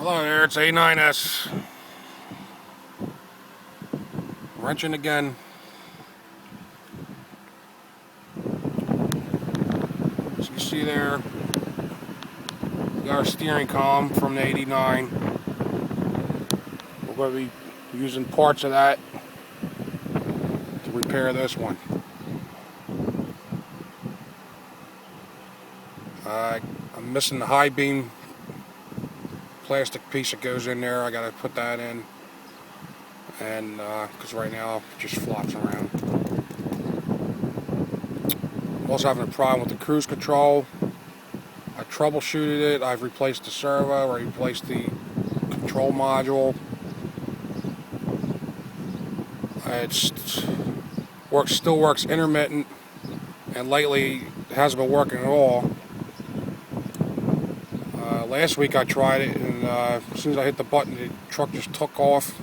Hello there, it's A9S. Wrenching again. So you see there, we got our steering column from the 89. We're going to be using parts of that to repair this one. I'm missing the high beam plastic piece that goes in there. I got to put that in, and because right now it just flops around. I'm also having a problem with the cruise control. I troubleshooted it. I've replaced the servo. I replaced the control module. Still works intermittent, and lately it hasn't been working at all. Last week I tried it, and as soon as I hit the button, the truck just took off,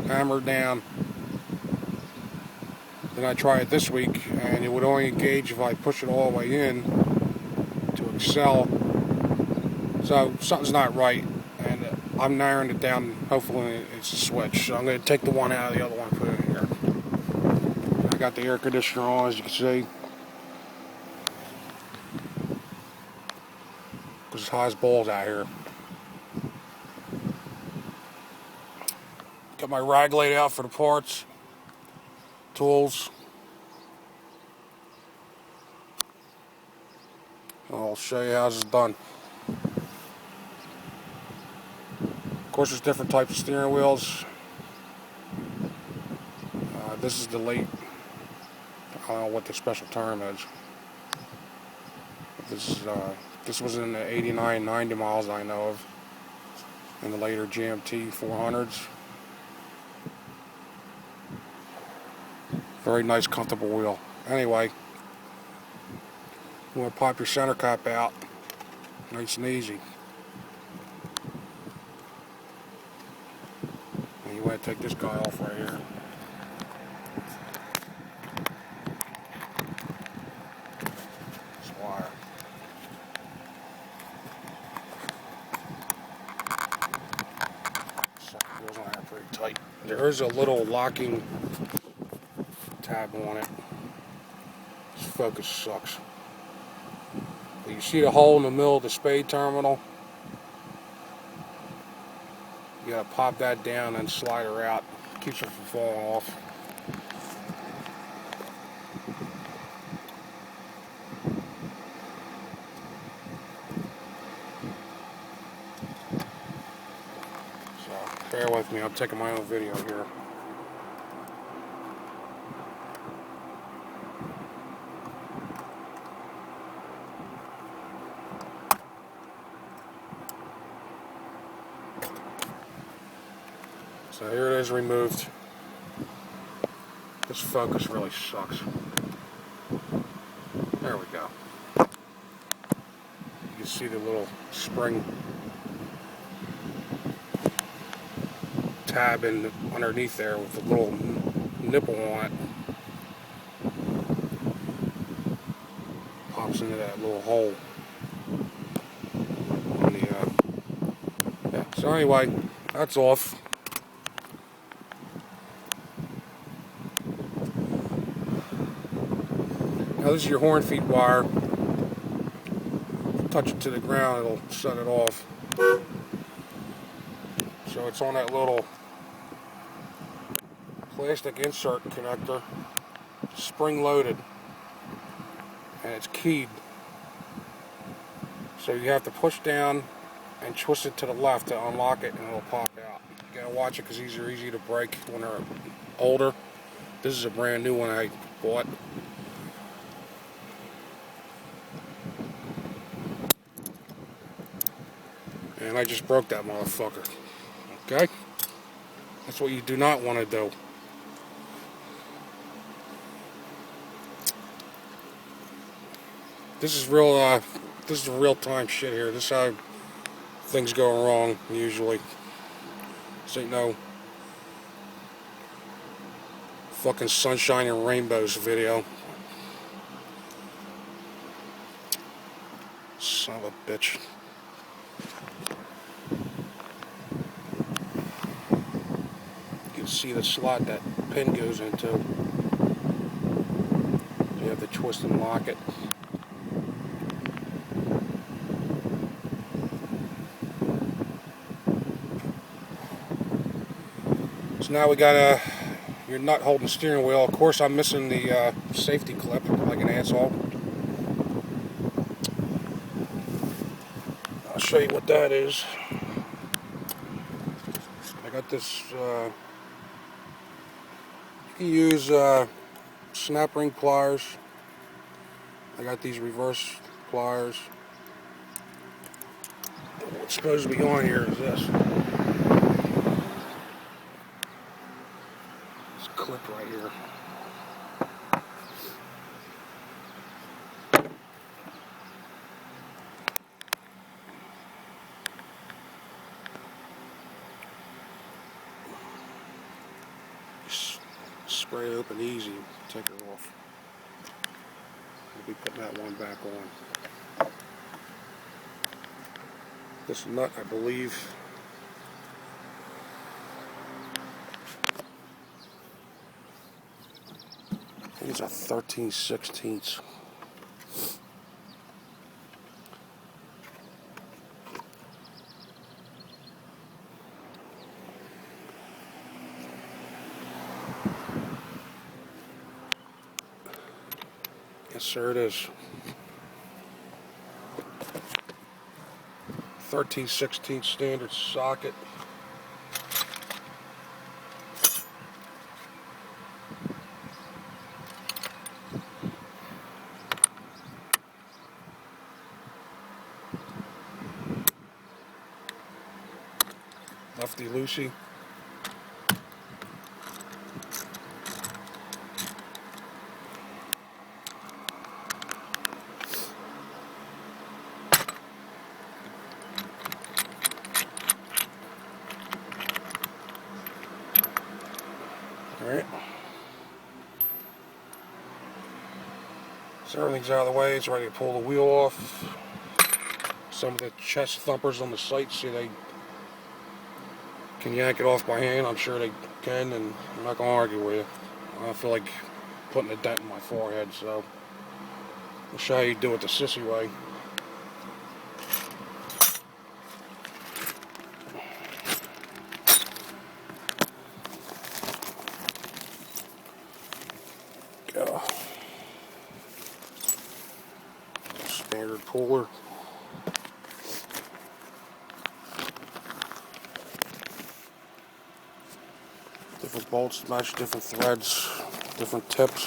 hammered down. Then I tried it this week, and it would only engage if I push it all the way in to Excel. So something's not right, and I'm narrowing it down. Hopefully it's a switch. So I'm going to take the one out of the other one and put it in here. I got the air conditioner on, as you can see. Because it's hot as balls out here. Got my rag laid out for the parts, tools. I'll show you how this is done. Of course, there's different types of steering wheels. This is the late, I don't know what the special term is. This was in the 89, 90 miles I know of, in the later GMT 400s. Very nice, comfortable wheel. Anyway, you want to pop your center cap out, nice and easy. And you want to take this guy off right here. This wire. Goes on there pretty tight. There is a little locking tab on it. This focus sucks. But you see the hole in the middle of the spade terminal? You gotta pop that down and slide her out. Keeps it from falling off. So bear with me, I'm taking my own video here. So here it is removed. This focus really sucks. There we go. You can see the little spring tab underneath there with a little nipple on it. Pops into that little hole. Yeah. So anyway, that's off. Now this is your horn feed wire. Touch it to the ground, it'll shut it off. So it's on that little plastic insert connector, spring loaded, and it's keyed. So you have to push down and twist it to the left to unlock it, and it'll pop out. You gotta watch it because these are easy to break when they're older. This is a brand new one I bought. And I just broke that motherfucker. Okay? That's what you do not want to do. This is real time shit here. This is how things go wrong usually. This ain't no fucking sunshine and rainbows video. Son of a bitch. see the slot that pin goes into. You have to twist and lock it. So now we got your nut holding the steering wheel. Of course, I'm missing the safety clip like an asshole. I'll show you what that is. I got this. You can use snap ring pliers. I got these reverse pliers. What's supposed to be on here is this. This clip right here. Spray it open easy, take it off. I'll be putting that one back on. This nut, I believe, I think it's a 13/16. Yes, sir, it is. 13/16 standard socket. Lefty loosey. Alright. So everything's out of the way, it's ready to pull the wheel off. Some of the chest thumpers on the site see they can yank it off by hand. I'm sure they can, and I'm not going to argue with you. I don't feel like putting a dent in my forehead, so I'll show you how you do it the sissy way. Go. Standard puller. Different bolts match different threads, different tips.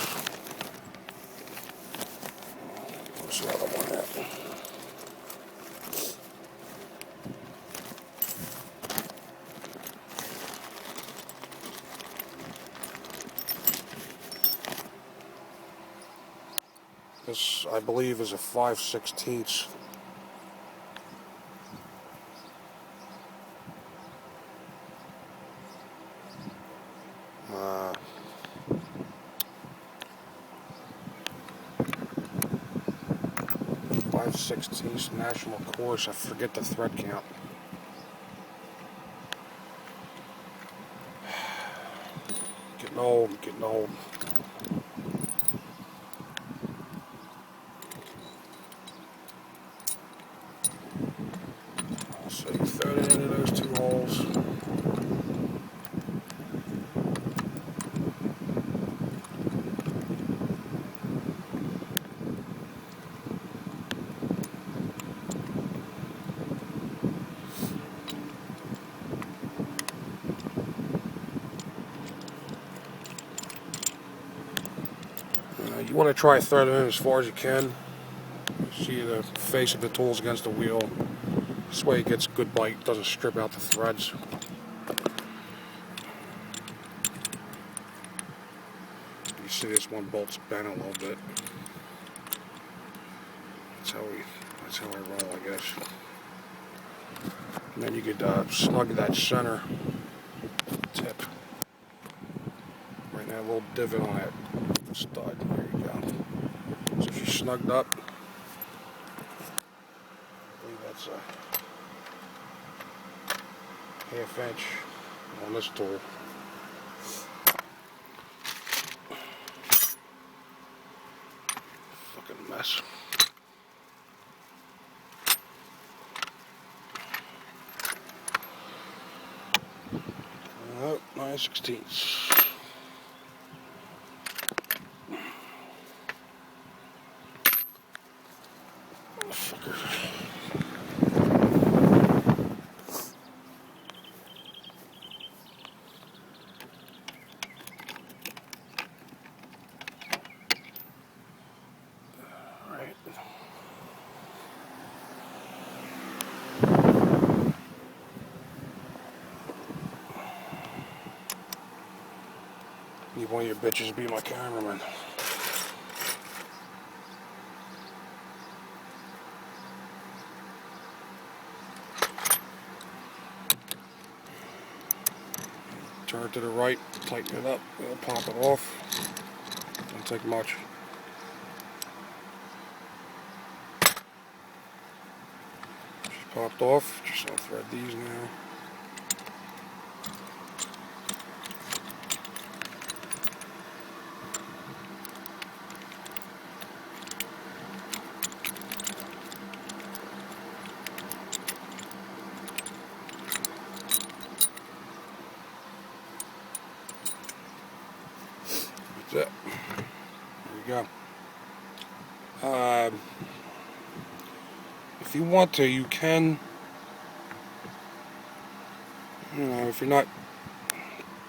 Where's the other one at? This, I believe, is a 5/16. .5/16 national course. I forget the thread count. Getting old, getting old. So you thread it into those two holes. You want to try threading in as far as you can. See the face of the tools against the wheel. This way it gets good bite, doesn't strip out the threads. You see this one bolt's bent a little bit. That's how I roll, I guess. And then you could snug that center tip. Right now, a little divot on that stud. There you go. So if she's snugged up, I believe that's a ½ inch on this tool. this. Oh, 9/16. Alright. Need one of your bitches to be my cameraman. Turn it to the right, tighten it up, it'll pop it off. Don't take much. Just popped off, just I'll thread these now. That's it. There you go. If you want to, you can, if you're not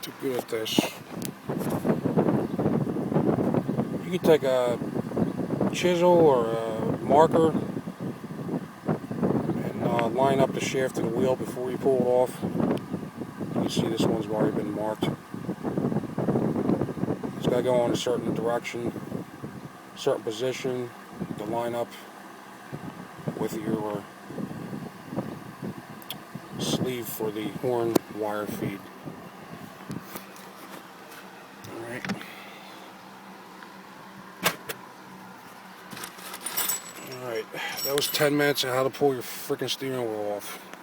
too good at this, you can take a chisel or a marker and line up the shaft of the wheel before you pull it off. You can see this one's already been marked. It's got to go in a certain direction, certain position to line up with your sleeve for the horn wire feed. Alright. Alright, that was 10 minutes on how to pull your freaking steering wheel off.